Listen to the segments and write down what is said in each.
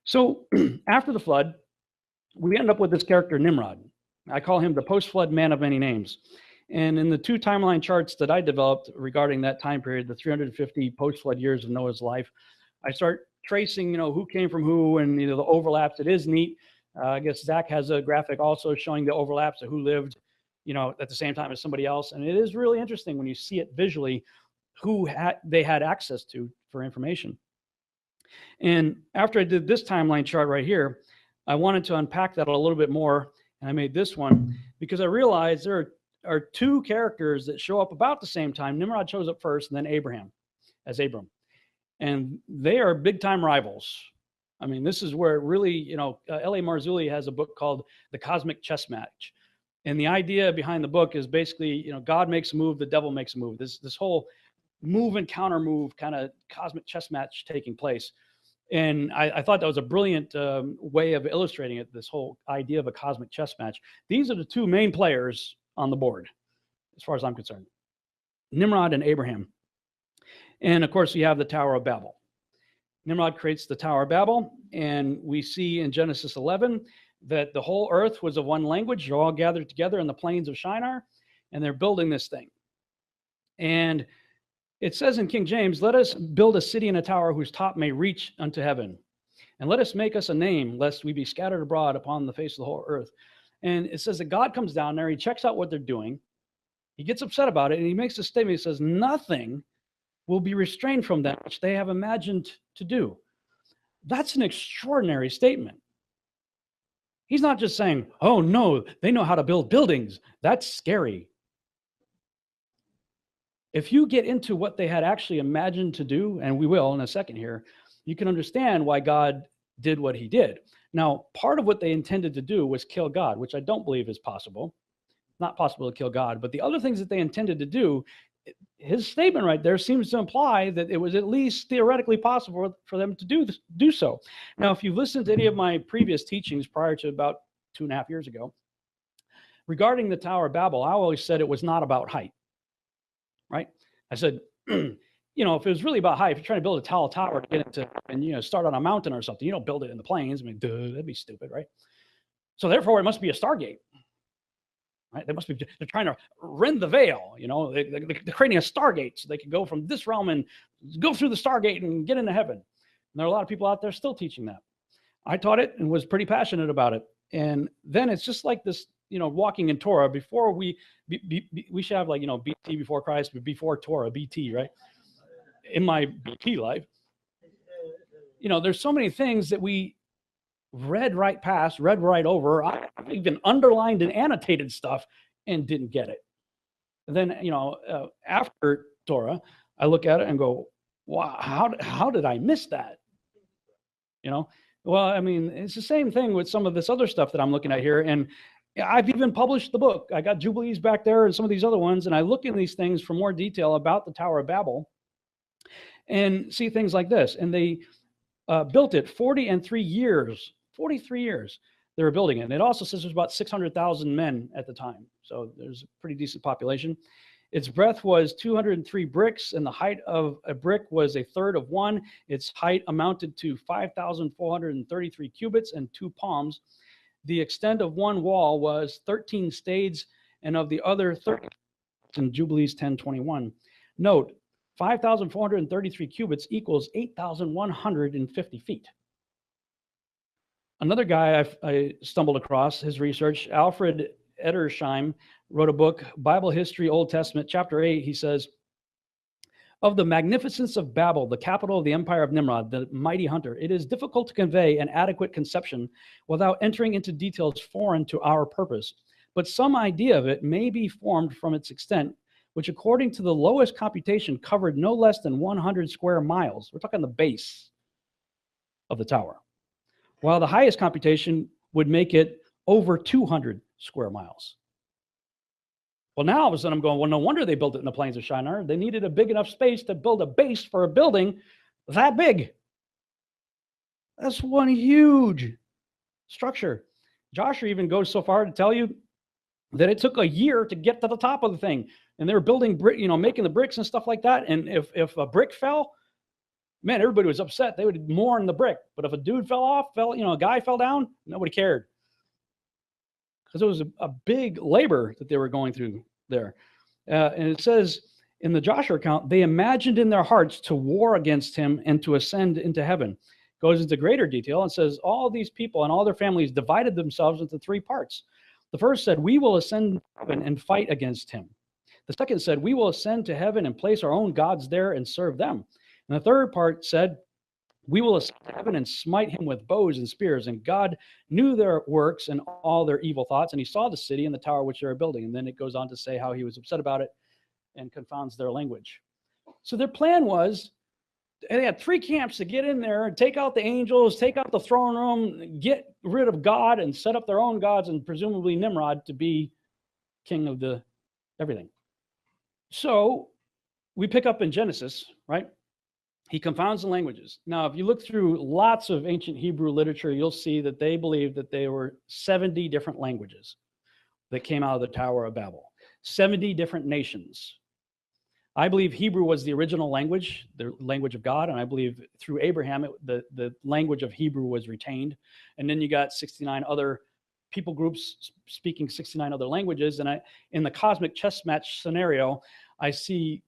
So after the flood, we end up with this character, Nimrod. I call him the post-flood man of many names. And in the two timeline charts that I developed regarding that time period, the 350 post-flood years of Noah's life, I start tracing, who came from who and the overlaps. It is neat. I guess Zach has a graphic also showing the overlaps of who lived, at the same time as somebody else. And it is really interesting when you see it visually, who they had access to for information. And after I did this timeline chart right here, I wanted to unpack that a little bit more. And I made this one because I realized there are two characters that show up about the same time. Nimrod shows up first, and then Abraham as Abram. And they are big time rivals. I mean, this is where it really, L.A. Marzulli has a book called The Cosmic Chess Match. And the idea behind the book is basically, God makes a move, the devil makes a move. This whole move and counter move kind of cosmic chess match taking place. And I thought that was a brilliant way of illustrating it, this whole idea of a cosmic chess match. These are the two main players on the board, as far as I'm concerned, Nimrod and Abraham. And of course, you have the Tower of Babel. Nimrod creates the Tower of Babel, and we see in Genesis 11 that the whole earth was of one language. They're all gathered together in the plains of Shinar, and they're building this thing. And it says in King James, "Let us build a city and a tower whose top may reach unto heaven. And let us make us a name, lest we be scattered abroad upon the face of the whole earth." And it says that God comes down there, he checks out what they're doing. He gets upset about it, and he makes a statement. He says, "Nothing will be restrained from that which they have imagined to do." That's an extraordinary statement. He's not just saying, "Oh no, they know how to build buildings. That's scary." If you get into what they had actually imagined to do, and we will in a second here, you can understand why God did what he did. Now, part of what they intended to do was kill God, which I don't believe is possible. Not possible to kill God, but the other things that they intended to do, his statement right there seems to imply that it was at least theoretically possible for them to do so. Now, if you've listened to any of my previous teachings prior to about 2.5 years ago, regarding the Tower of Babel, I always said it was not about height. Right? I said, if it was really about height, if you're trying to build a tall tower to get into, and start on a mountain or something, you don't build it in the plains. I mean, that'd be stupid, right? So therefore, it must be a Stargate, right? They're trying to rend the veil. They're creating a Stargate so they can go from this realm and go through the Stargate and get into heaven. And there are a lot of people out there still teaching that. I taught it and was pretty passionate about it. And then it's just like this. Walking in Torah, before we should have BT before Christ, but before Torah, BT, right? In my BT life, there's so many things that we read right past, read right over. I even underlined and annotated stuff and didn't get it. And then, after Torah, I look at it and go, wow, how did I miss that? Well, I mean, it's the same thing with some of this other stuff that I'm looking at here. And I've even published the book. I got Jubilees back there and some of these other ones, and I look in these things for more detail about the Tower of Babel and see things like this. And they built it 43 years they were building it. And it also says there's about 600,000 men at the time. So there's a pretty decent population. Its breadth was 203 bricks, and the height of a brick was a third of one. Its height amounted to 5,433 cubits and 2 palms. The extent of one wall was 13 stades, and of the other 30 in Jubilees 10:21. Note, 5,433 cubits equals 8,150 feet. Another guy I stumbled across, his research, Alfred Edersheim, wrote a book, Bible History, Old Testament, chapter 8. He says, "Of the magnificence of Babel, the capital of the empire of Nimrod, the mighty hunter, it is difficult to convey an adequate conception without entering into details foreign to our purpose. But some idea of it may be formed from its extent, which according to the lowest computation covered no less than 100 square miles." We're talking the base of the tower. While the highest computation would make it over 200 square miles. Well, now all of a sudden I'm going, well, no wonder they built it in the plains of Shinar. They needed a big enough space to build a base for a building that big. That's one huge structure. Joshua even goes so far to tell you that it took a year to get to the top of the thing. And they were building, making the bricks and stuff like that. And if a brick fell, man, everybody was upset. They would mourn the brick. But if a dude a guy fell down, nobody cared. Because it was a big labor that they were going through there. And it says in the Joshua account, they imagined in their hearts to war against him and to ascend into heaven. Goes into greater detail and says all these people and all their families divided themselves into 3 parts. The first said, we will ascend to heaven and fight against him. The second said, we will ascend to heaven and place our own gods there and serve them. And the third part said, we will ascend to heaven and smite him with bows and spears. And God knew their works and all their evil thoughts, and he saw the city and the tower which they were building. And then it goes on to say how he was upset about it and confounds their language. So their plan was, they had 3 camps to get in there and take out the angels, take out the throne room, get rid of God and set up their own gods, and presumably Nimrod to be king of the everything. So we pick up in Genesis, right? He confounds the languages. Now, if you look through lots of ancient Hebrew literature, you'll see that they believe that there were 70 different languages that came out of the Tower of Babel, 70 different nations. I believe Hebrew was the original language, the language of God, and I believe through Abraham, the language of Hebrew was retained. And then you got 69 other people groups speaking 69 other languages. And in the cosmic chess match scenario, I see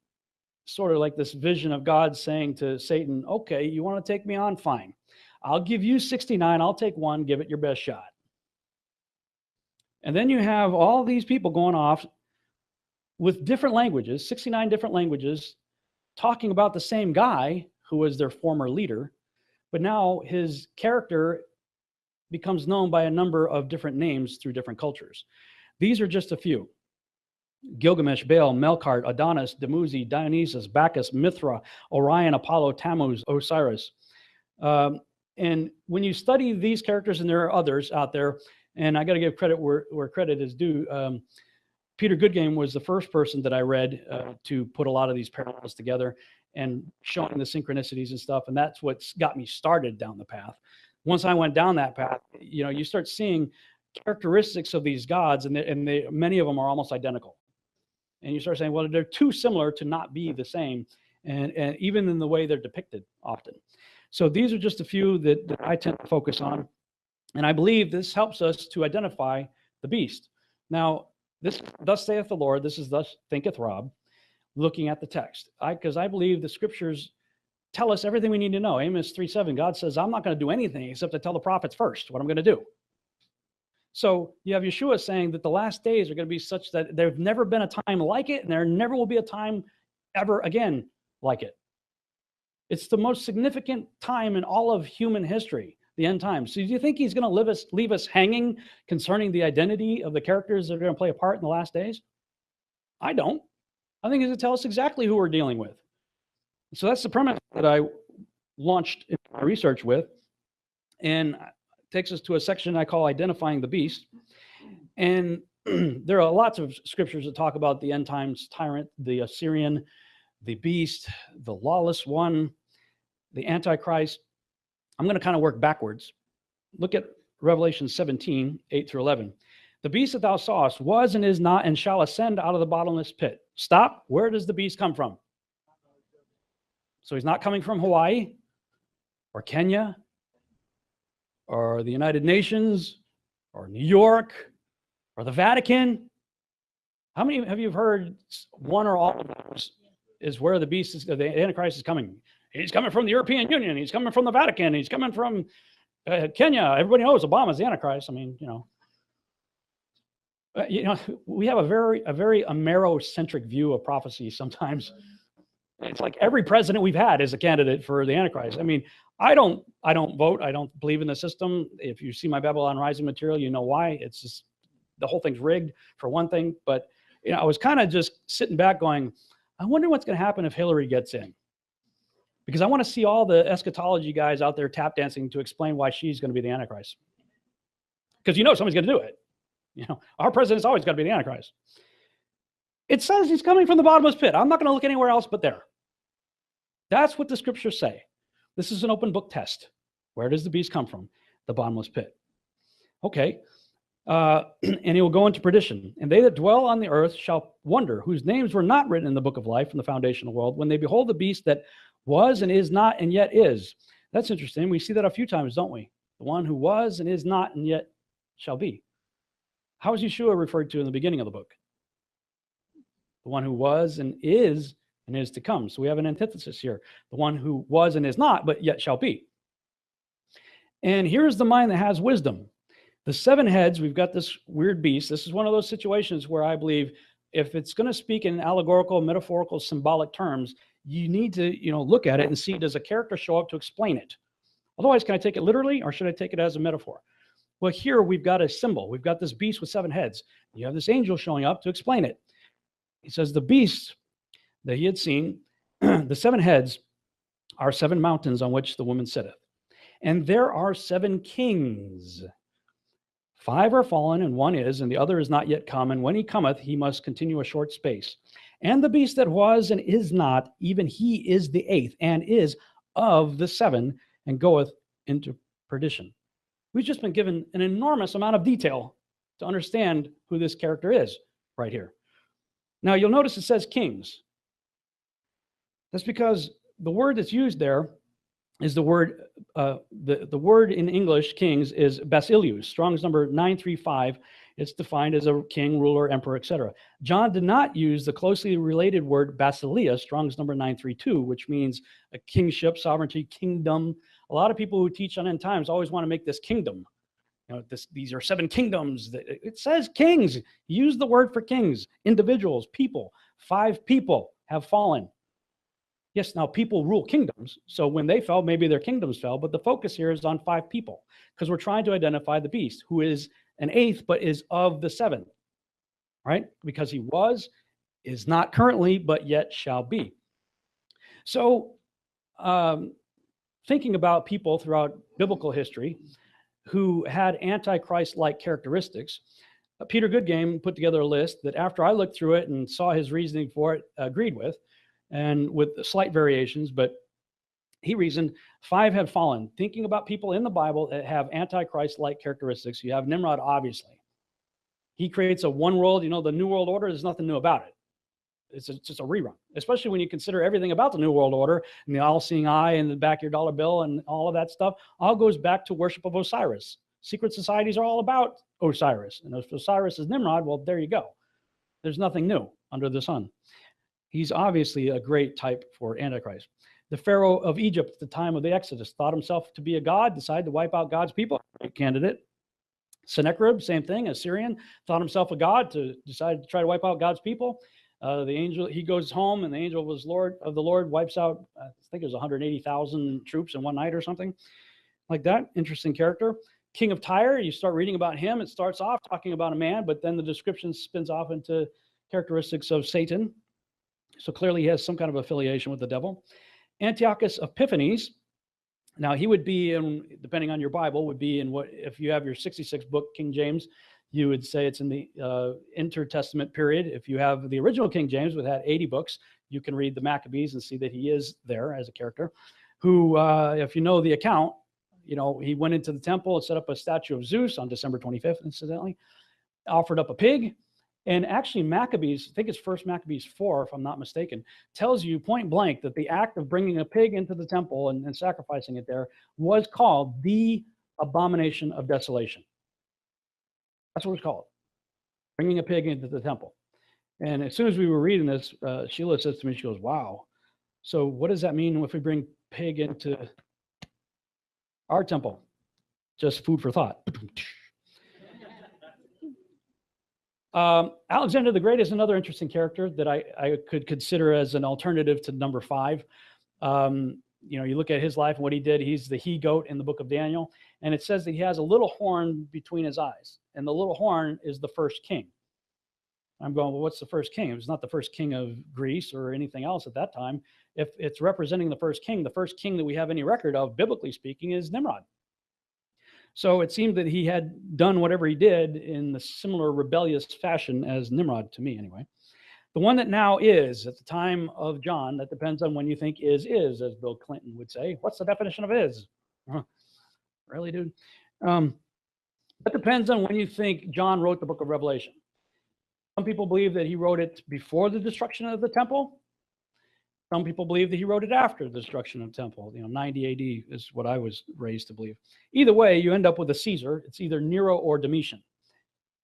sort of like this vision of God saying to Satan, okay, you want to take me on? Fine. I'll give you 69. I'll take 1. Give it your best shot. And then you have all these people going off with different languages, 69 different languages, talking about the same guy who was their former leader. But now his character becomes known by a number of different names through different cultures. These are just a few. Gilgamesh, Baal, Melkart, Adonis, Dumuzi, Dionysus, Bacchus, Mithra, Orion, Apollo, Tammuz, Osiris. And when you study these characters, and there are others out there, and I got to give credit where credit is due. Peter Goodgame was the first person that I read to put a lot of these parallels together and showing the synchronicities and stuff. And that's what's got me started down the path. Once I went down that path, you start seeing characteristics of these gods, and many of them are almost identical. And you start saying, well, they're too similar to not be the same, and even in the way they're depicted often. So these are just a few that I tend to focus on. And I believe this helps us to identify the beast. Now, this, thus saith the Lord, this is thus thinketh Rob, looking at the text. Because I believe the scriptures tell us everything we need to know. Amos 3:7, God says, I'm not going to do anything except to tell the prophets first what I'm going to do. So you have Yeshua saying that the last days are going to be such that there's never been a time like it, and there never will be a time ever again like it. It's the most significant time in all of human history, the end times. So do you think he's going to leave us hanging concerning the identity of the characters that are going to play a part in the last days? I don't. I think he's going to tell us exactly who we're dealing with. So that's the premise that I launched my research with, and takes us to a section I call Identifying the Beast. And there are lots of scriptures that talk about the end times tyrant, the Assyrian, the beast, the lawless one, the Antichrist. I'm going to kind of work backwards. Look at Revelation 17:8-11. The beast that thou sawest was and is not and shall ascend out of the bottomless pit. Stop. Where does the beast come from? So he's not coming from Hawaii or Kenya or the United Nations or New York or the Vatican. How many have you heard one or all of those is where the beast is, the Antichrist is coming? He's coming from the European Union. He's coming from the Vatican. He's coming from Kenya. Everybody knows Obama's the Antichrist. I mean, we have a very Amero-centric view of prophecy sometimes. It's like every president we've had is a candidate for the Antichrist. I mean, I don't vote. I don't believe in the system. If you see my Babylon Rising material, you know why. It's just the whole thing's rigged for one thing. But I was kind of just sitting back going, I wonder what's going to happen if Hillary gets in, because I want to see all the eschatology guys out there tap dancing to explain why she's going to be the Antichrist. Because somebody's going to do it. Our president's always got to be the Antichrist. It says he's coming from the bottomless pit. I'm not going to look anywhere else but there. That's what the scriptures say. This is an open book test. Where does the beast come from? The bottomless pit. Okay. And he will go into perdition. And they that dwell on the earth shall wonder, whose names were not written in the book of life from the foundation of the world, when they behold the beast that Was and is not and yet is. That's interesting. We see that a few times, don't we? The one who was and is not and yet shall be. How is Yeshua referred to in the beginning of the book? The one who was and is to come. So we have an antithesis here. The one who was and is not, but yet shall be. And here's the mind that has wisdom. The 7 heads, we've got this weird beast. This is one of those situations where I believe if it's going to speak in allegorical, metaphorical, symbolic terms, you need to, look at it and see, does a character show up to explain it? Otherwise, can I take it literally or should I take it as a metaphor? Well, here we've got a symbol. We've got this beast with 7 heads. You have this angel showing up to explain it. He says the beast that he had seen, the 7 heads are 7 mountains on which the woman sitteth. And there are 7 kings. 5 are fallen, and 1 is, and the other is not yet come. And when he cometh, he must continue a short space. And the beast that was and is not, even he is the 8th, and is of the 7, and goeth into perdition. We've just been given an enormous amount of detail to understand who this character is right here. Now, you'll notice it says kings. That's because the word that's used there is the word, the word in English, kings, is basileus, Strong's number 935. It's defined as a king, ruler, emperor, etc. John did not use the closely related word basileus, Strong's number 932, which means a kingship, sovereignty, kingdom. A lot of people who teach on end times always want to make this kingdom. These are 7 kingdoms. It says kings. Use the word for kings, individuals, people. 5 people have fallen. Yes, now people rule kingdoms. So when they fell, maybe their kingdoms fell, but the focus here is on 5 people because we're trying to identify the beast, who is an 8th, but is of the 7, right? Because he was, is not currently, but yet shall be. So thinking about people throughout biblical history who had Antichrist-like characteristics, Peter Goodgame put together a list that after I looked through it and saw his reasoning for it, agreed with, and with slight variations, but he reasoned 5 had fallen. Thinking about people in the Bible that have Antichrist-like characteristics, you have Nimrod, obviously. He creates a one world, the New World Order, there's nothing new about it. It's just a rerun, especially when you consider everything about the New World Order and the all-seeing eye and the back of your dollar bill and all of that stuff, all goes back to worship of Osiris. Secret societies are all about Osiris. And if Osiris is Nimrod, well, there you go. There's nothing new under the sun. He's obviously a great type for Antichrist. The Pharaoh of Egypt at the time of the Exodus thought himself to be a god, decided to wipe out God's people. Great candidate. Sennacherib, same thing, Assyrian, thought himself a god, decided to try to wipe out God's people. The angel, he goes home, and the angel of the Lord wipes out, I think it was 180,000 troops in one night or something like that. Interesting character. King of Tyre, you start reading about him. It starts off talking about a man, but then the description spins off into characteristics of Satan. So clearly he has some kind of affiliation with the devil. Antiochus Epiphanes, now he would be in, depending on your Bible, would be in what, if you have your 66 book King James, you would say it's in the intertestament period. If you have the original King James, which had 80 books, you can read the Maccabees and see that he is there as a character who, if you know the account, he went into the temple and set up a statue of Zeus on December 25th, incidentally, offered up a pig. And actually Maccabees, I think it's 1 Maccabees 4, if I'm not mistaken, tells you point blank that the act of bringing a pig into the temple and sacrificing it there was called the abomination of desolation. That's what it's called, bringing a pig into the temple. And as soon as we were reading this, Sheila says to me, she goes, wow, so what does that mean if we bring pig into our temple? Just food for thought. Alexander the Great is another interesting character that I could consider as an alternative to number 5. You look at his life and what he did. He's the he-goat in the book of Daniel. And it says that he has a little horn between his eyes. And the little horn is the first king. I'm going, well, what's the first king? It was not the first king of Greece or anything else at that time. If it's representing the first king that we have any record of, biblically speaking, is Nimrod. So it seemed that he had done whatever he did in the similar rebellious fashion as Nimrod, to me anyway. The one that now is, at the time of John, that depends on when you think is, as Bill Clinton would say. What's the definition of is? Really, dude? That depends on when you think John wrote the book of Revelation. Some people believe that he wrote it before the destruction of the temple. Some people believe that he wrote it after the destruction of the temple. 90 AD is what I was raised to believe. Either way, you end up with a Caesar. It's either Nero or Domitian.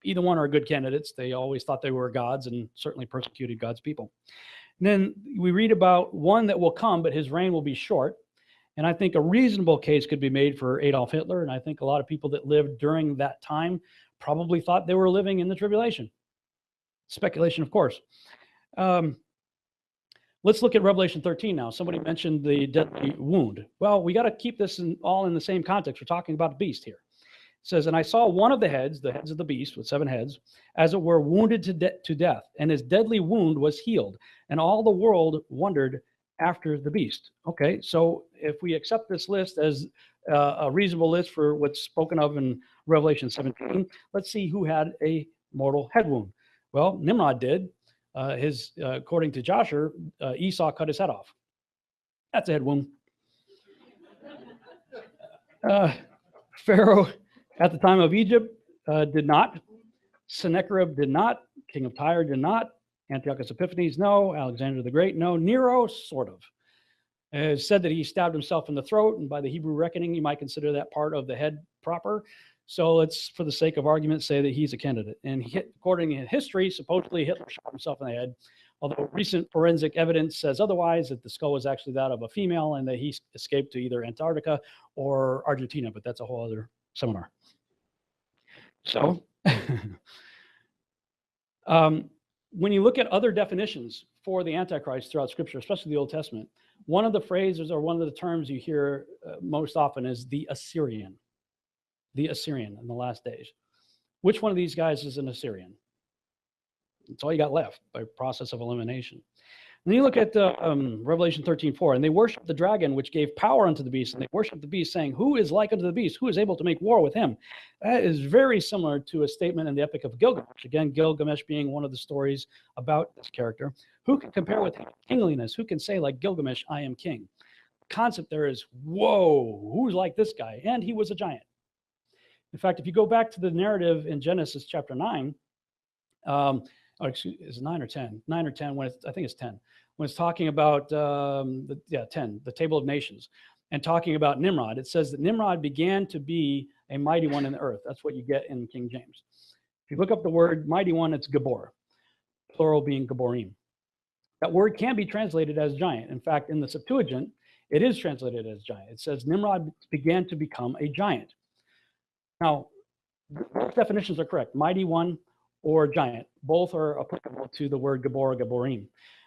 Either one are good candidates. They always thought they were gods and certainly persecuted God's people. And then we read about one that will come, but his reign will be short. And I think a reasonable case could be made for Adolf Hitler. And I think a lot of people that lived during that time probably thought they were living in the tribulation. Speculation, of course. Let's look at Revelation 13 now. Somebody mentioned the deadly wound. Well, we got to keep this all in the same context. We're talking about the beast here. It says, and I saw one of the heads of the beast with 7 heads, as it were wounded to death, and his deadly wound was healed, and all the world wondered after the beast. Okay, so if we accept this list as a reasonable list for what's spoken of in Revelation 17, let's see who had a mortal head wound. Well, Nimrod did. According to Joshua, Esau cut his head off. That's a head wound. Pharaoh at the time of Egypt did not. Sennacherib did not. King of Tyre did not. Antiochus Epiphanes, no. Alexander the Great, no. Nero, sort of. It said that he stabbed himself in the throat, and by the Hebrew reckoning, you might consider that part of the head proper. So let's, for the sake of argument, say that he's a candidate. And according to history, supposedly Hitler shot himself in the head, although recent forensic evidence says otherwise, that the skull was actually that of a female and that he escaped to either Antarctica or Argentina, but that's a whole other seminar. So when you look at other definitions for the Antichrist throughout Scripture, especially the Old Testament, one of the phrases or one of the terms you hear most often is the Assyrian. The Assyrian in the last days. Which one of these guys is an Assyrian? That's all you got left by process of elimination. And then you look at Revelation 13:4, and they worship the dragon, which gave power unto the beast, and they worship the beast, saying, who is like unto the beast? Who is able to make war with him? That is very similar to a statement in the Epic of Gilgamesh. Again, Gilgamesh being one of the stories about this character. Who can compare with him? Kingliness. Who can say like Gilgamesh, I am king? The concept there is, whoa, who's like this guy? And he was a giant. In fact, if you go back to the narrative in Genesis chapter 9, is it 9 or 10? 9 or 10, I think it's 10, when it's talking about, 10, the Table of Nations, and talking about Nimrod. It says that Nimrod began to be a mighty one in the earth. That's what you get in King James. If you look up the word mighty one, it's Gabor, plural being Gaborim. That word can be translated as giant. In fact, in the Septuagint, it is translated as giant. It says Nimrod began to become a giant. Now, both definitions are correct, mighty one or giant. Both are applicable to the word Gabor, Gaborim.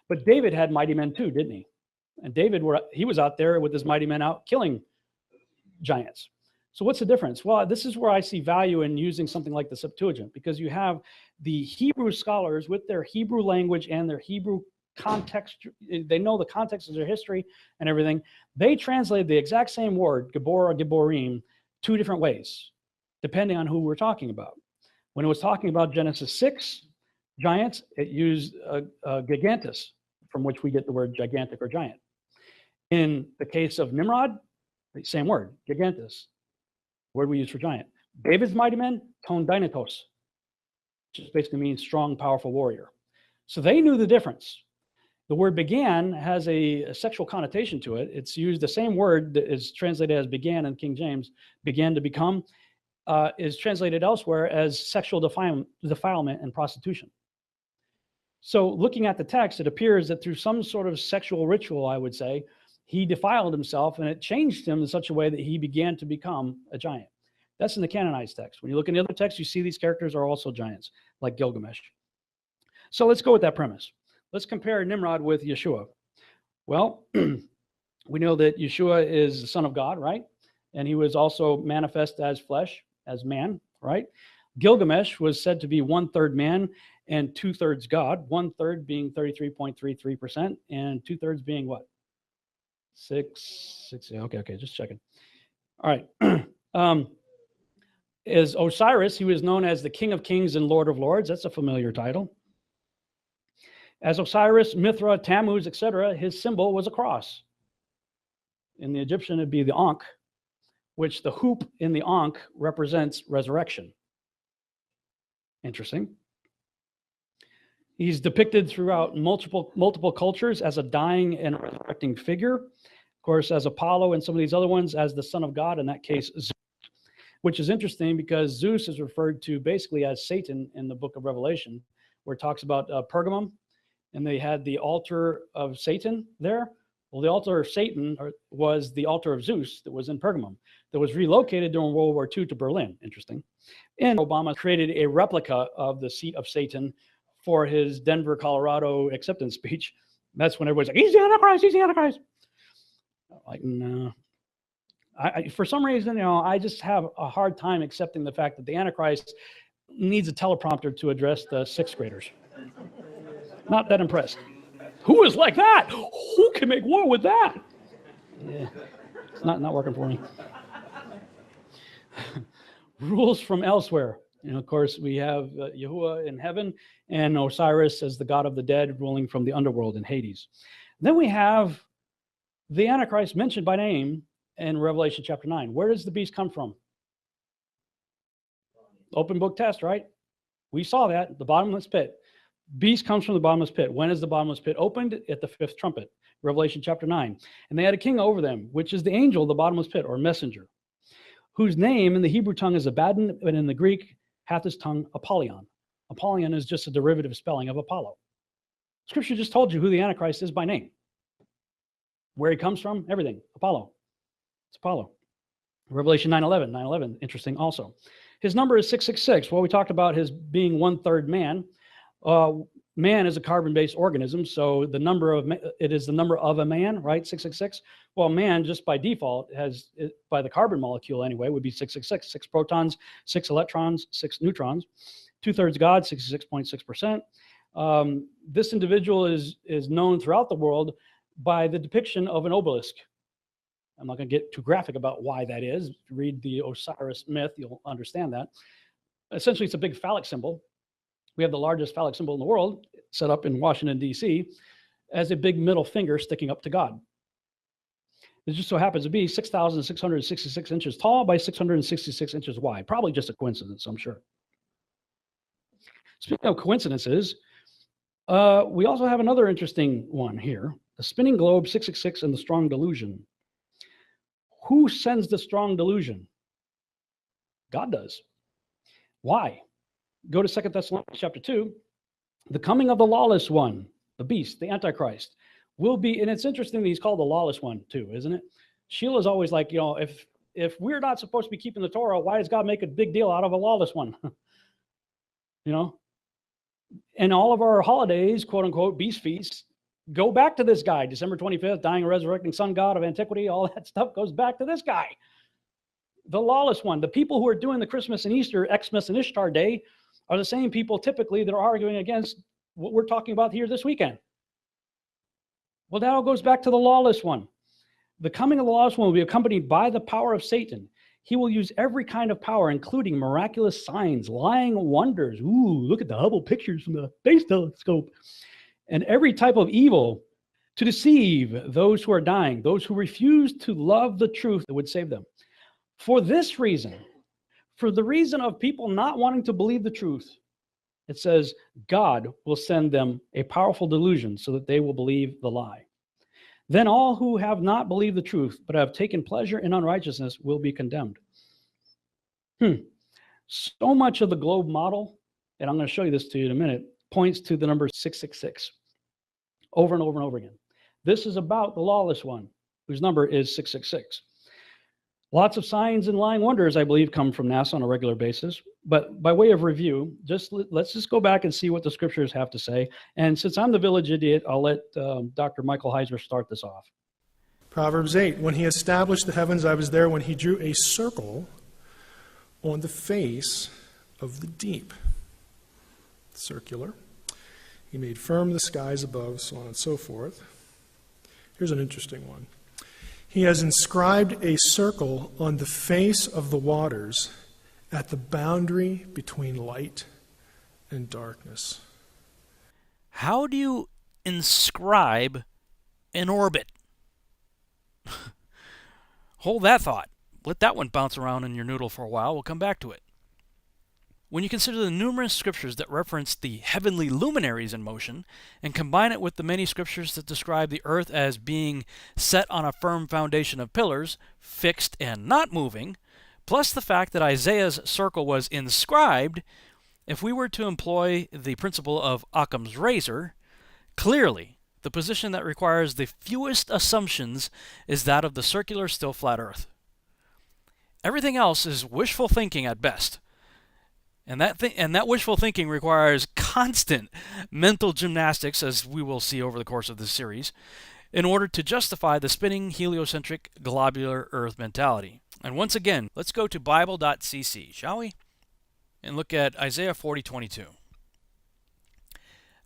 But David had mighty men too, didn't he? And David, he was out there with his mighty men out killing giants. So what's the difference? Well, this is where I see value in using something like the Septuagint, because you have the Hebrew scholars with their Hebrew language and their Hebrew context. They know the context of their history and everything. They translated the exact same word, Gabor or Gaborim, 2 different ways, depending on who we're talking about. When it was talking about Genesis 6, giants, it used gigantus, from which we get the word gigantic or giant. In the case of Nimrod, the same word, gigantus, word we use for giant. David's mighty men, ton dynatos, which basically means strong, powerful warrior. So they knew the difference. The word began has a sexual connotation to it. It's used the same word that is translated as began in King James, began to become, is translated elsewhere as sexual defilement and prostitution. So looking at the text, it appears that through some sort of sexual ritual, I would say, he defiled himself, and it changed him in such a way that he began to become a giant. That's in the canonized text. When you look in the other texts, you see these characters are also giants, like Gilgamesh. So let's go with that premise. Let's compare Nimrod with Yeshua. Well, we know that Yeshua is the Son of God, right? And he was also manifest as flesh, as man, right? Gilgamesh was said to be 1/3 man and 2/3 God, 1/3 being 33.33%, and 2/3 being what? 6, okay, just checking. All right. As Osiris, he was known as the King of Kings and Lord of Lords. That's a familiar title. As Osiris, Mithra, Tammuz, etc., his symbol was a cross. In the Egyptian, it'd be the Ankh, which the hoop in the Ankh represents resurrection. Interesting. He's depicted throughout multiple cultures as a dying and resurrecting figure. Of course, as Apollo and some of these other ones, as the Son of God, in that case, Zeus, which is interesting because Zeus is referred to basically as Satan in the book of Revelation, where it talks about Pergamum, and they had the altar of Satan there. Well, the altar of Satan was the altar of Zeus that was in Pergamum, that was relocated during World War II to Berlin. Interesting. And Obama created a replica of the seat of Satan for his Denver, Colorado acceptance speech. That's when everybody's like, he's the Antichrist, he's the Antichrist. Like, no. For some reason, I just have a hard time accepting the fact that the Antichrist needs a teleprompter to address the sixth graders. Not that impressed. Who is like that? Who can make war with that? Yeah, it's not working for me. Rules from elsewhere. Of course, we have Yahuwah in heaven and Osiris as the god of the dead ruling from the underworld in Hades. Then we have the Antichrist mentioned by name in Revelation chapter 9. Where does the beast come from? Open book test, right? We saw that, the bottomless pit. Beast comes from the bottomless pit. When is the bottomless pit opened? At the fifth trumpet, Revelation chapter 9. And they had a king over them, which is the angel of the bottomless pit, or messenger, whose name in the Hebrew tongue is Abaddon, and in the Greek hath his tongue Apollyon. Apollyon is just a derivative spelling of Apollo. Scripture just told you who the Antichrist is by name. Where he comes from, everything. Apollo. It's Apollo. Revelation 9:11. 9:11, interesting also. His number is 666. Well, we talked about his being 1/3 man. Man is a carbon-based organism, so it is the number of a man, right? 666. Well, man, just by default, by the carbon molecule anyway, would be 666. 6 protons, 6 electrons, 6 neutrons. 2/3 God, 66.6%. This individual is known throughout the world by the depiction of an obelisk. I'm not going to get too graphic about why that is. Read the Osiris myth, you'll understand that. Essentially, it's a big phallic symbol. We have the largest phallic symbol in the world, set up in Washington, D.C., as a big middle finger sticking up to God. It just so happens to be 6,666 inches tall by 666 inches wide. Probably just a coincidence, I'm sure. Speaking of coincidences, we also have another interesting one here. The spinning globe 666 and the strong delusion. Who sends the strong delusion? God does. Why? Go to 2 Thessalonians chapter 2. The coming of the lawless one, the beast, the Antichrist, will be, and it's interesting that he's called the lawless one too, isn't it? Sheila's always like, if we're not supposed to be keeping the Torah, why does God make a big deal out of a lawless one? And all of our holidays, quote unquote, beast feasts, go back to this guy. December 25th, dying and resurrecting sun god of antiquity, all that stuff goes back to this guy. The lawless one. The people who are doing the Christmas and Easter, Xmas and Ishtar Day, are the same people typically that are arguing against what we're talking about here this weekend. Well, that all goes back to the lawless one. The coming of the lawless one will be accompanied by the power of Satan. He will use every kind of power, including miraculous signs, lying wonders. Ooh, look at the Hubble pictures from the space telescope. And every type of evil to deceive those who are dying, those who refuse to love the truth that would save them. For this reason, for the reason of people not wanting to believe the truth, it says God will send them a powerful delusion so that they will believe the lie. Then all who have not believed the truth but have taken pleasure in unrighteousness will be condemned. So much of the globe model, and I'm going to show you this to you in a minute, points to the number 666 over and over and over again. This is about the lawless one, whose number is 666. Lots of signs and lying wonders, I believe, come from NASA on a regular basis. But by way of review, let's just go back and see what the scriptures have to say. And since I'm the village idiot, I'll let Dr. Michael Heiser start this off. Proverbs 8, when he established the heavens, I was there when he drew a circle on the face of the deep. Circular. He made firm the skies above, so on and so forth. Here's an interesting one. He has inscribed a circle on the face of the waters at the boundary between light and darkness. How do you inscribe an orbit? Hold that thought. Let that one bounce around in your noodle for a while. We'll come back to it. When you consider the numerous scriptures that reference the heavenly luminaries in motion, and combine it with the many scriptures that describe the earth as being set on a firm foundation of pillars, fixed and not moving, plus the fact that Isaiah's circle was inscribed, if we were to employ the principle of Occam's razor, clearly the position that requires the fewest assumptions is that of the circular still flat earth. Everything else is wishful thinking at best. And that wishful thinking requires constant mental gymnastics, as we will see over the course of this series, in order to justify the spinning heliocentric globular Earth mentality. And once again, let's go to Bible.cc, shall we? And look at Isaiah 40:22.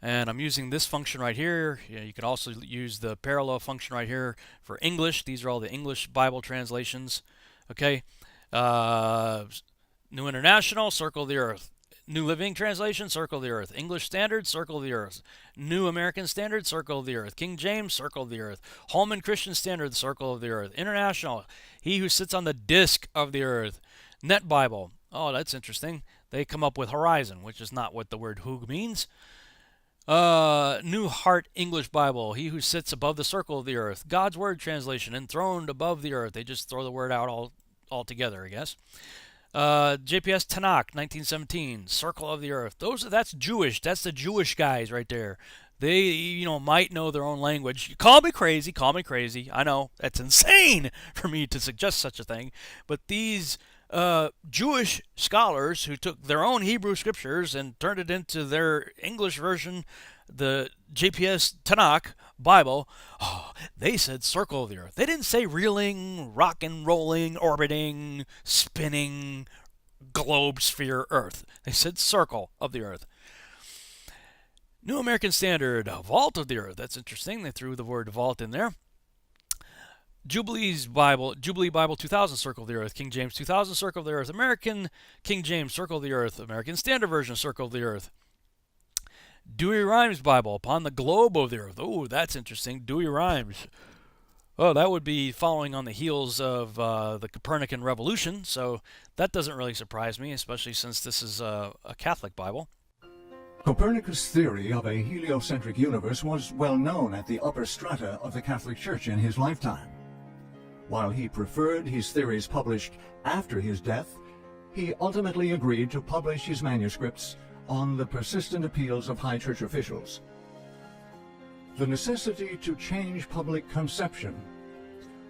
And I'm using this function right here. You can also use the parallel function right here for English. These are all the English Bible translations. Okay. New International, circle the earth. New Living Translation, circle the earth. English Standard, circle the earth. New American Standard, circle the earth. King James, circle the earth. Holman Christian Standard, circle of the earth. International, he who sits on the disk of the earth. Net Bible, oh, that's interesting. They come up with horizon, which is not what the word Hug means. New Heart English Bible, he who sits above the circle of the earth. God's Word Translation, enthroned above the earth. They just throw the word out all together, I guess. JPS Tanakh, 1917, Circle of the Earth. That's Jewish. That's the Jewish guys right there. They, might know their own language. Call me crazy. I know that's insane for me to suggest such a thing. But these Jewish scholars who took their own Hebrew scriptures and turned it into their English version, the JPS Tanakh Bible, they said circle of the earth. They didn't say reeling, rock and rolling, orbiting, spinning, globe sphere earth. They said circle of the earth. New American Standard, vault of the earth. That's interesting. They threw the word vault in there. Jubilee Bible 2000, circle of the earth. King James 2000, circle of the earth. American King James, circle of the earth. American Standard Version, circle of the earth. Dewey Rhymes Bible, upon the globe of the earth. Oh, that's interesting. Dewey Rhymes. Oh, that would be following on the heels of the Copernican Revolution, so that doesn't really surprise me, especially since this is a Catholic Bible. Copernicus' theory of a heliocentric universe was well known at the upper strata of the Catholic Church in his lifetime. While he preferred his theories published after his death, he ultimately agreed to publish his manuscripts on the persistent appeals of high church officials. The necessity to change public conception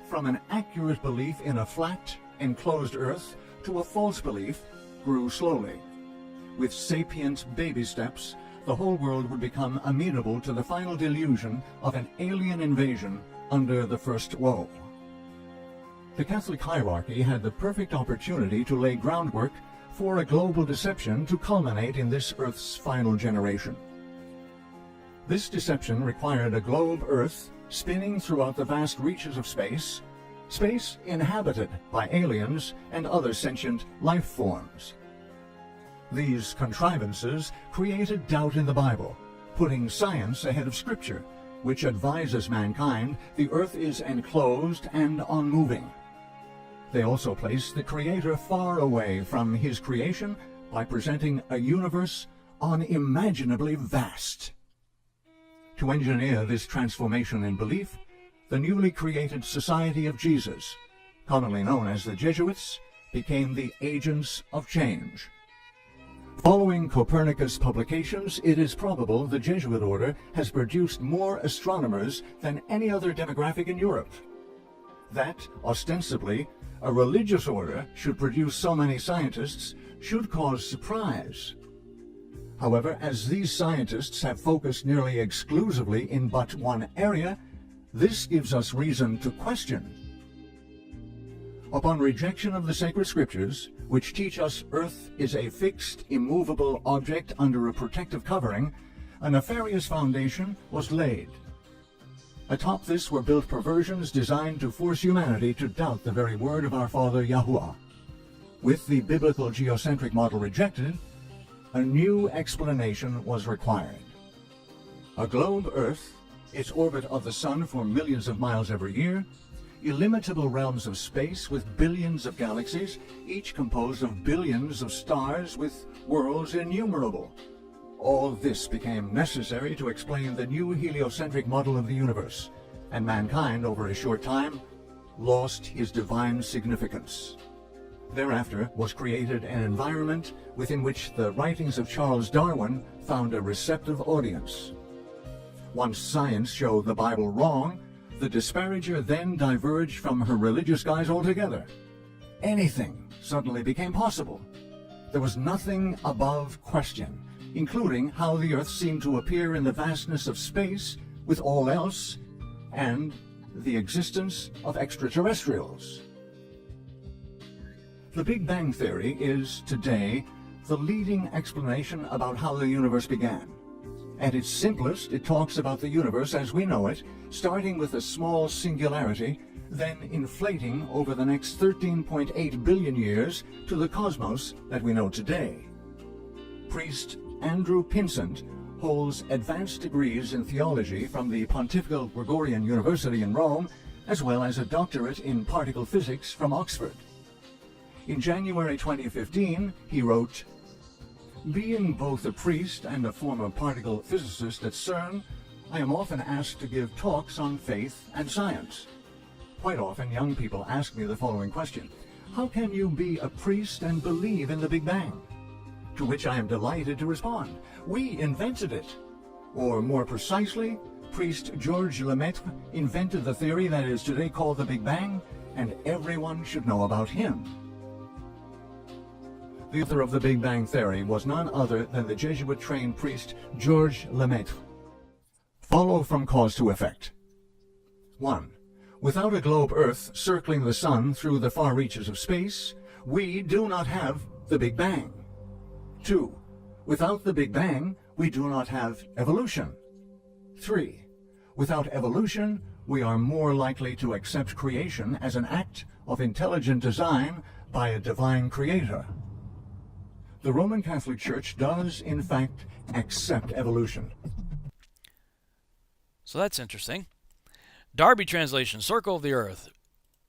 from an accurate belief in a flat, enclosed earth to a false belief grew slowly. With sapient baby steps, the whole world would become amenable to the final delusion of an alien invasion under the first woe. The Catholic hierarchy had the perfect opportunity to lay groundwork for a global deception to culminate in this Earth's final generation. This deception required a globe Earth spinning throughout the vast reaches of space inhabited by aliens and other sentient life forms. These contrivances created doubt in the Bible, putting science ahead of Scripture, which advises mankind the Earth is enclosed and unmoving. They also place the Creator far away from His creation by presenting a universe unimaginably vast. To engineer this transformation in belief, the newly created Society of Jesus, commonly known as the Jesuits, became the agents of change. Following Copernicus' publications, it is probable the Jesuit order has produced more astronomers than any other demographic in Europe. That, ostensibly, a religious order should produce so many scientists should cause surprise. However, as these scientists have focused nearly exclusively in but one area, this gives us reason to question. Upon rejection of the sacred scriptures, which teach us Earth is a fixed, immovable object under a protective covering, a nefarious foundation was laid. Atop this were built perversions designed to force humanity to doubt the very word of our Father Yahuwah. With the biblical geocentric model rejected, a new explanation was required. A globe Earth, its orbit of the sun for millions of miles every year, illimitable realms of space with billions of galaxies, each composed of billions of stars with worlds innumerable. All this became necessary to explain the new heliocentric model of the universe, and mankind, over a short time, lost his divine significance. Thereafter was created an environment within which the writings of Charles Darwin found a receptive audience. Once science showed the Bible wrong, the disparager then diverged from her religious guise altogether. Anything suddenly became possible. There was nothing above question, including how the Earth seemed to appear in the vastness of space with all else, and the existence of extraterrestrials. The Big Bang Theory is, today, the leading explanation about how the universe began. At its simplest, it talks about the universe as we know it, starting with a small singularity, then inflating over the next 13.8 billion years to the cosmos that we know today. Priest Andrew Pinsent holds advanced degrees in theology from the Pontifical Gregorian University in Rome, as well as a doctorate in particle physics from Oxford. In January 2015, he wrote, "Being both a priest and a former particle physicist at CERN, I am often asked to give talks on faith and science. Quite often, young people ask me the following question: how can you be a priest and believe in the Big Bang? To which I am delighted to respond, we invented it. Or more precisely, priest Georges Lemaitre invented the theory that is today called the Big Bang, and everyone should know about him." The author of the Big Bang Theory was none other than the Jesuit-trained priest Georges Lemaitre. Follow from cause to effect. 1. Without a globe Earth circling the Sun through the far reaches of space, we do not have the Big Bang. 2. Without the Big Bang, we do not have evolution. 3. Without evolution, we are more likely to accept creation as an act of intelligent design by a divine creator. The Roman Catholic Church does, in fact, accept evolution. So that's interesting. Darby translation, Circle of the Earth.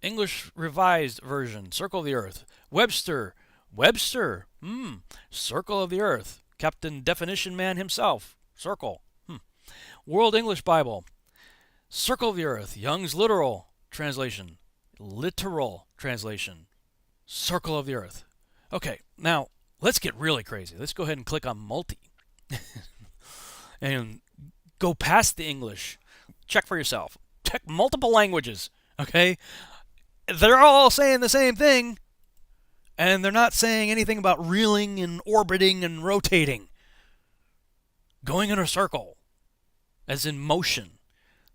English Revised Version, Circle of the Earth. Webster, Circle of the Earth. Captain Definition Man himself, circle. World English Bible, Circle of the Earth. Young's Literal Translation, Circle of the Earth. Okay, now let's get really crazy. Let's go ahead and click on multi. And go past the English. Check for yourself. Check multiple languages. Okay? They're all saying the same thing. And they're not saying anything about reeling and orbiting and rotating. Going in a circle. As in motion.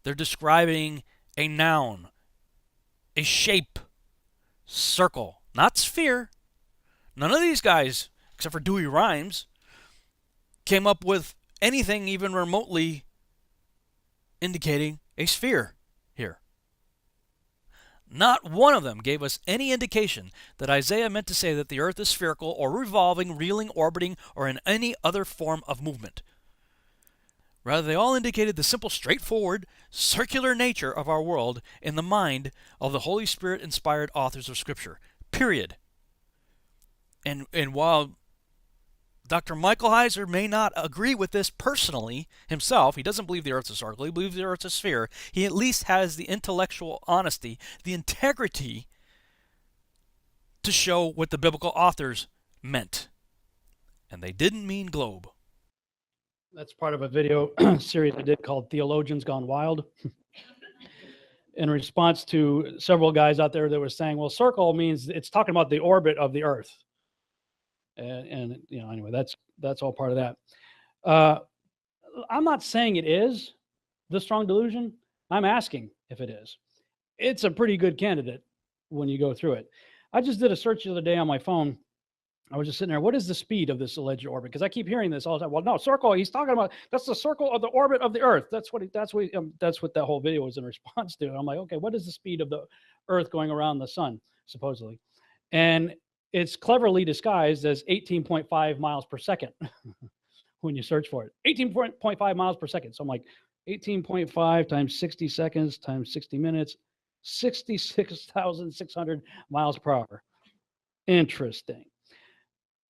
They're describing a noun. A shape. Circle. Not sphere. None of these guys, except for Dewey Rhymes, came up with anything even remotely indicating a sphere here. Not one of them gave us any indication that Isaiah meant to say that the earth is spherical or revolving, reeling, orbiting, or in any other form of movement. Rather, they all indicated the simple, straightforward, circular nature of our world in the mind of the Holy Spirit-inspired authors of Scripture. Period. And while Dr. Michael Heiser may not agree with this personally himself, he doesn't believe the earth is circle, he believes the earth is a sphere, he at least has the intellectual honesty, the integrity to show what the biblical authors meant. And they didn't mean globe. That's part of a video series I did called Theologians Gone Wild. In response to several guys out there that were saying, well, circle means it's talking about the orbit of the earth. And you know, anyway, that's all part of that. I'm not saying it is the strong delusion. I'm asking if it is. It's a pretty good candidate when you go through it. I just did a search the other day on my phone. I was just sitting there. What is the speed of this alleged orbit? Because I keep hearing this all the time. Well, no, circle. He's talking about that's the circle of the orbit of the Earth. That's what that whole video was in response to. And I'm like, okay, what is the speed of the Earth going around the sun, supposedly? And it's cleverly disguised as 18.5 miles per second when you search for it. 18.5 miles per second. So I'm like, 18.5 times 60 seconds times 60 minutes. 66,600 miles per hour. Interesting.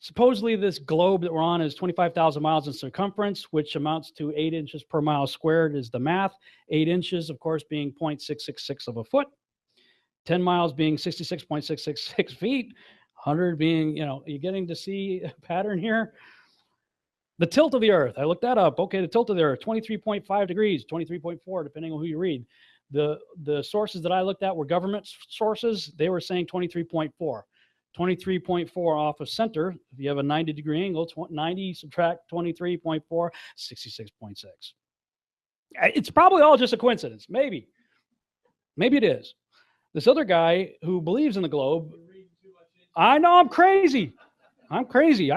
Supposedly, this globe that we're on is 25,000 miles in circumference, which amounts to 8 inches per mile squared is the math. 8 inches, of course, being 0.666 of a foot. 10 miles being 66.666 feet. 100 being, you're getting to see a pattern here. The tilt of the Earth, I looked that up. Okay, the tilt of the Earth, 23.5 degrees, 23.4, depending on who you read. The sources that I looked at were government sources. They were saying 23.4. 23.4 off of center. If you have a 90-degree angle, 90 subtract 23.4, 66.6. It's probably all just a coincidence. Maybe it is. This other guy who believes in the globe, I know I'm crazy. I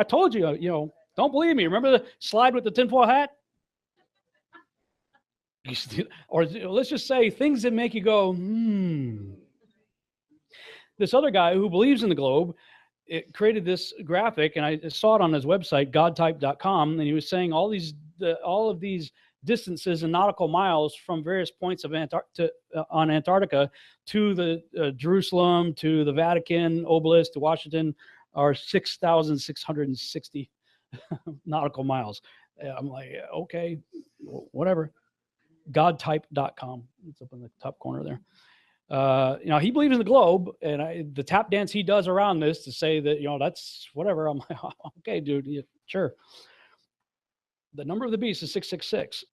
told you, don't believe me. Remember the slide with the tinfoil hat? Or let's just say things that make you go, This other guy who believes in the globe, it created this graphic, and I saw it on his website, godtype.com, and he was saying all of these distances in nautical miles from various points of on Antarctica to the Jerusalem, to the Vatican obelisk, to Washington, are 6,660 nautical miles. I'm like, okay, whatever. Godtype.com. It's up in the top corner there. He believes in the globe, and the tap dance he does around this to say that, that's whatever. I'm like, okay, dude, yeah, sure. The number of the beast is 666.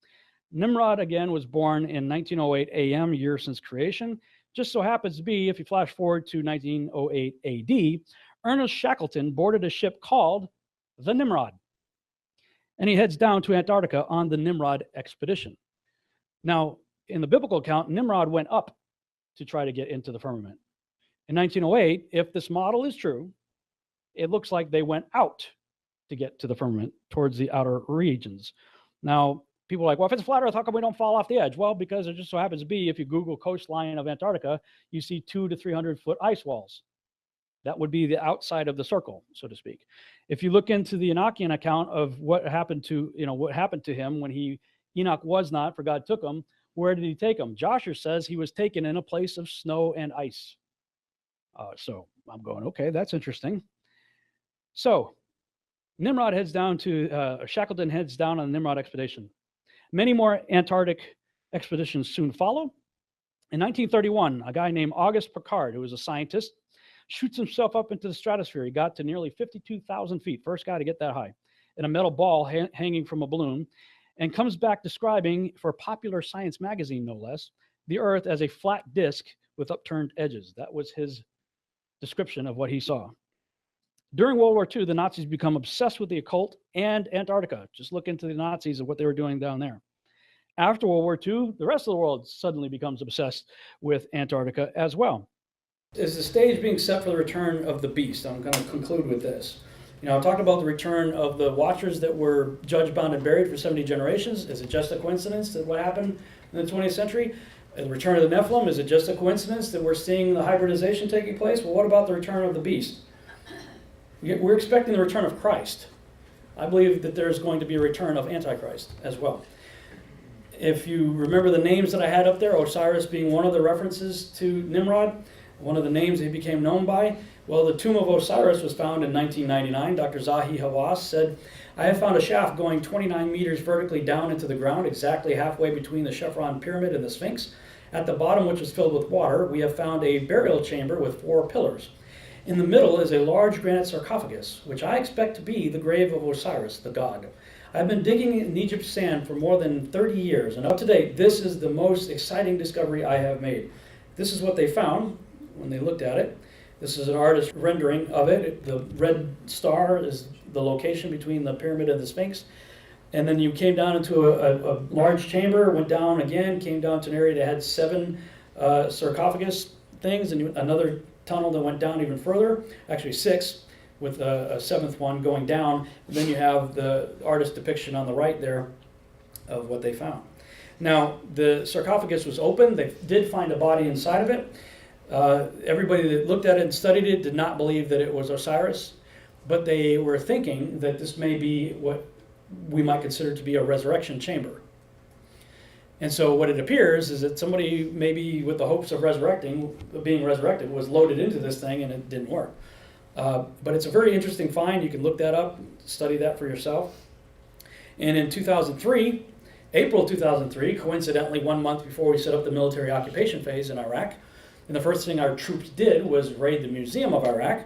Nimrod, again, was born in 1908 AM, year since creation. Just so happens to be, if you flash forward to 1908 AD, Ernest Shackleton boarded a ship called the Nimrod, and he heads down to Antarctica on the Nimrod expedition. Now, in the biblical account, Nimrod went up to try to get into the firmament. In 1908, if this model is true, it looks like they went out to get to the firmament towards the outer regions. Now, people are like, well, if it's flat Earth, how come we don't fall off the edge? Well, because it just so happens to be, if you Google coastline of Antarctica, you see 200 to 300 foot ice walls. That would be the outside of the circle, so to speak. If you look into the Enochian account of what happened to him when Enoch was not, for God took him, where did he take him? Joshua says he was taken in a place of snow and ice. So I'm going, okay, that's interesting. So Nimrod heads down to, Shackleton heads down on the Nimrod expedition. Many more Antarctic expeditions soon follow. In 1931, a guy named Auguste Piccard, who was a scientist, shoots himself up into the stratosphere. He got to nearly 52,000 feet, first guy to get that high, in a metal ball hanging from a balloon, and comes back describing, for Popular Science magazine no less, the Earth as a flat disk with upturned edges. That was his description of what he saw. During World War II, the Nazis become obsessed with the occult and Antarctica. Just look into the Nazis and what they were doing down there. After World War II, the rest of the world suddenly becomes obsessed with Antarctica as well. Is the stage being set for the return of the beast? I'm going to conclude with this. I talked about the return of the Watchers that were judged, bound, and buried for 70 generations. Is it just a coincidence that what happened in the 20th century? The return of the Nephilim, is it just a coincidence that we're seeing the hybridization taking place? Well, what about the return of the beast? We're expecting the return of Christ. I believe that there's going to be a return of Antichrist as well. If you remember the names that I had up there, Osiris being one of the references to Nimrod, one of the names he became known by. Well, the tomb of Osiris was found in 1999. Dr. Zahi Hawass said, I have found a shaft going 29 meters vertically down into the ground, exactly halfway between the Chevron pyramid and the Sphinx. At the bottom, which was filled with water, we have found a burial chamber with 4 pillars. In the middle is a large granite sarcophagus, which I expect to be the grave of Osiris, the god. I've been digging in Egypt's sand for more than 30 years, and up to date, this is the most exciting discovery I have made. This is what they found when they looked at it. This is an artist rendering of it. The red star is the location between the pyramid and the Sphinx. And then you came down into a large chamber, went down again, came down to an area that had 7 sarcophagus things, and another tunnel that went down even further, actually 6, with a 7th one going down. And then you have the artist depiction on the right there of what they found. Now, the sarcophagus was open. They did find a body inside of it. Everybody that looked at it and studied it did not believe that it was Osiris, but they were thinking that this may be what we might consider to be a resurrection chamber. And so what it appears is that somebody, maybe with the hopes of being resurrected, was loaded into this thing and it didn't work. But it's a very interesting find. You can look that up, study that for yourself. And in 2003, April 2003, coincidentally 1 month before we set up the military occupation phase in Iraq, and the first thing our troops did was raid the Museum of Iraq,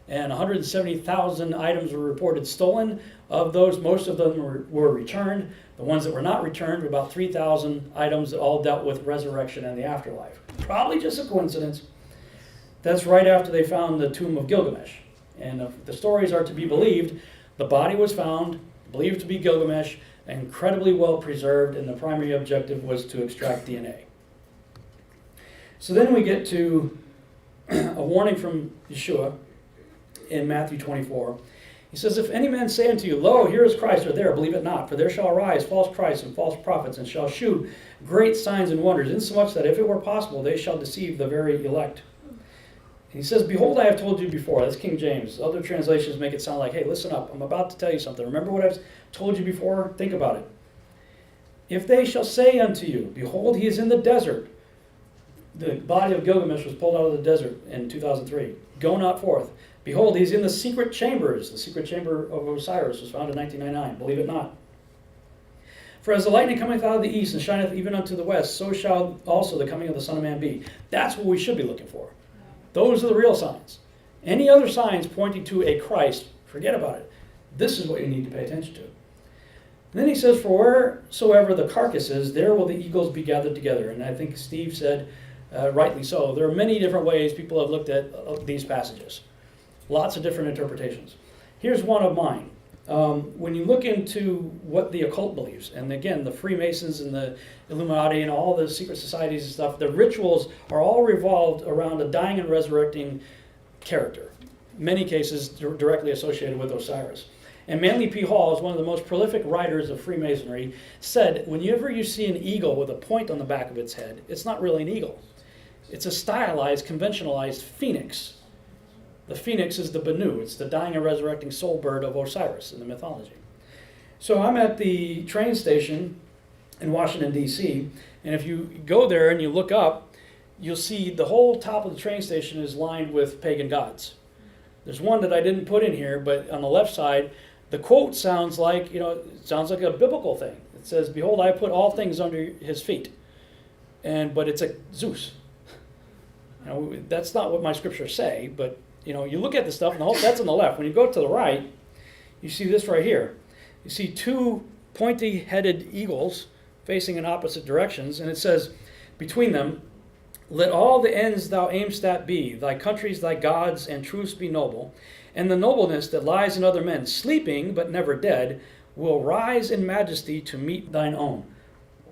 and 170,000 items were reported stolen. Of those, most of them were returned. The ones that were not returned were about 3,000 items that all dealt with resurrection and the afterlife. Probably just a coincidence. That's right after they found the tomb of Gilgamesh. And if the stories are to be believed, the body was found, believed to be Gilgamesh, incredibly well preserved, and the primary objective was to extract DNA. So then we get to a warning from Yeshua in Matthew 24. He says, if any man say unto you, lo, here is Christ, or there, believe it not. For there shall arise false Christs and false prophets, and shall shew great signs and wonders, insomuch that if it were possible, they shall deceive the very elect. He says, behold, I have told you before. That's King James. Other translations make it sound like, hey, listen up. I'm about to tell you something. Remember what I've told you before? Think about it. If they shall say unto you, behold, he is in the desert. The body of Gilgamesh was pulled out of the desert in 2003. Go not forth. Behold, he's in the secret chambers. The secret chamber of Osiris was found in 1999. Believe it not. For as the lightning cometh out of the east and shineth even unto the west, so shall also the coming of the Son of Man be. That's what we should be looking for. Those are the real signs. Any other signs pointing to a Christ, forget about it. This is what you need to pay attention to. And then he says, for wheresoever the carcass is, there will the eagles be gathered together. And I think Steve said, rightly so, there are many different ways people have looked at these passages. Lots of different interpretations. Here's one of mine. When you look into what the occult believes, and again, the Freemasons and the Illuminati and all the secret societies and stuff, the rituals are all revolved around a dying and resurrecting character. Many cases directly associated with Osiris. And Manly P. Hall is one of the most prolific writers of Freemasonry, said, whenever you see an eagle with a point on the back of its head, it's not really an eagle. It's a stylized, conventionalized phoenix. The phoenix is the Benu. It's the dying and resurrecting soul bird of Osiris in the mythology. So I'm at the train station in Washington, D.C., and if you go there and you look up, you'll see the whole top of the train station is lined with pagan gods. There's one that I didn't put in here, but on the left side, the quote sounds like, it sounds like a biblical thing. It says, behold, I put all things under his feet. But it's a Zeus. That's not what my scriptures say, but you look at the stuff, and that's on the left. When you go to the right, you see this right here. You see two pointy-headed eagles facing in opposite directions, and it says, between them, let all the ends thou aimst at be, thy countries, thy gods, and truths be noble, and the nobleness that lies in other men, sleeping but never dead, will rise in majesty to meet thine own.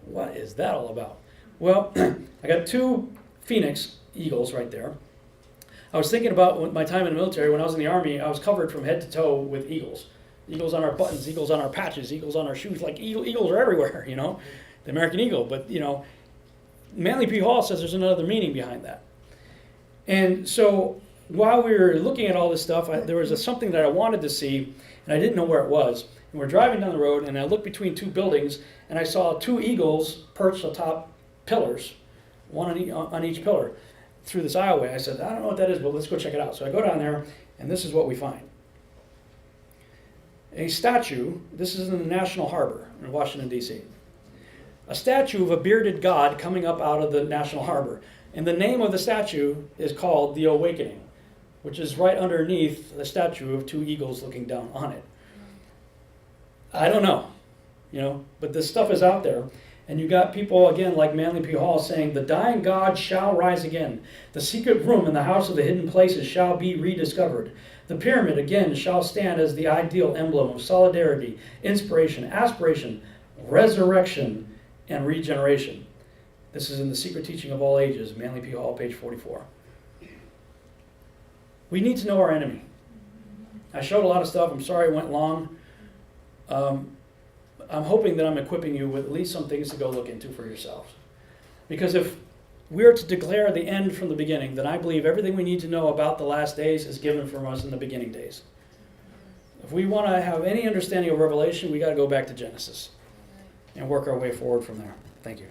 What is that all about? Well, I got two phoenix eagles right there. I was thinking about my time in the military. When I was in the Army, I was covered from head to toe with eagles. Eagles on our buttons, eagles on our patches, eagles on our shoes. Like eagles are everywhere, the American eagle. But, Manly P. Hall says there's another meaning behind that. And so while we were looking at all this stuff, there was something that I wanted to see, and I didn't know where it was. And we're driving down the road, and I looked between two buildings, and I saw two eagles perched atop pillars, one on each pillar, through this aisleway. I said, I don't know what that is, but let's go check it out. So I go down there, and this is what we find. A statue, this is in the National Harbor in Washington, D.C. A statue of a bearded god coming up out of the National Harbor. And the name of the statue is called The Awakening, which is right underneath the statue of two eagles looking down on it. I don't know, but this stuff is out there. And you got people, again, like Manly P. Hall saying, the dying God shall rise again. The secret room in the house of the hidden places shall be rediscovered. The pyramid, again, shall stand as the ideal emblem of solidarity, inspiration, aspiration, resurrection, and regeneration. This is in The Secret Teaching of All Ages, Manly P. Hall, page 44. We need to know our enemy. I showed a lot of stuff. I'm sorry it went long. I'm hoping that I'm equipping you with at least some things to go look into for yourselves. Because if we're to declare the end from the beginning, then I believe everything we need to know about the last days is given from us in the beginning days. If we want to have any understanding of Revelation, we got to go back to Genesis and work our way forward from there. Thank you.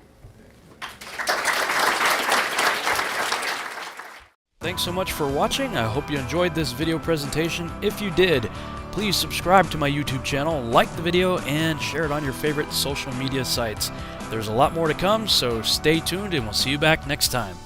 Thanks so much for watching. I hope you enjoyed this video presentation. If you did, please subscribe to my YouTube channel, like the video, and share it on your favorite social media sites. There's a lot more to come, so stay tuned and we'll see you back next time.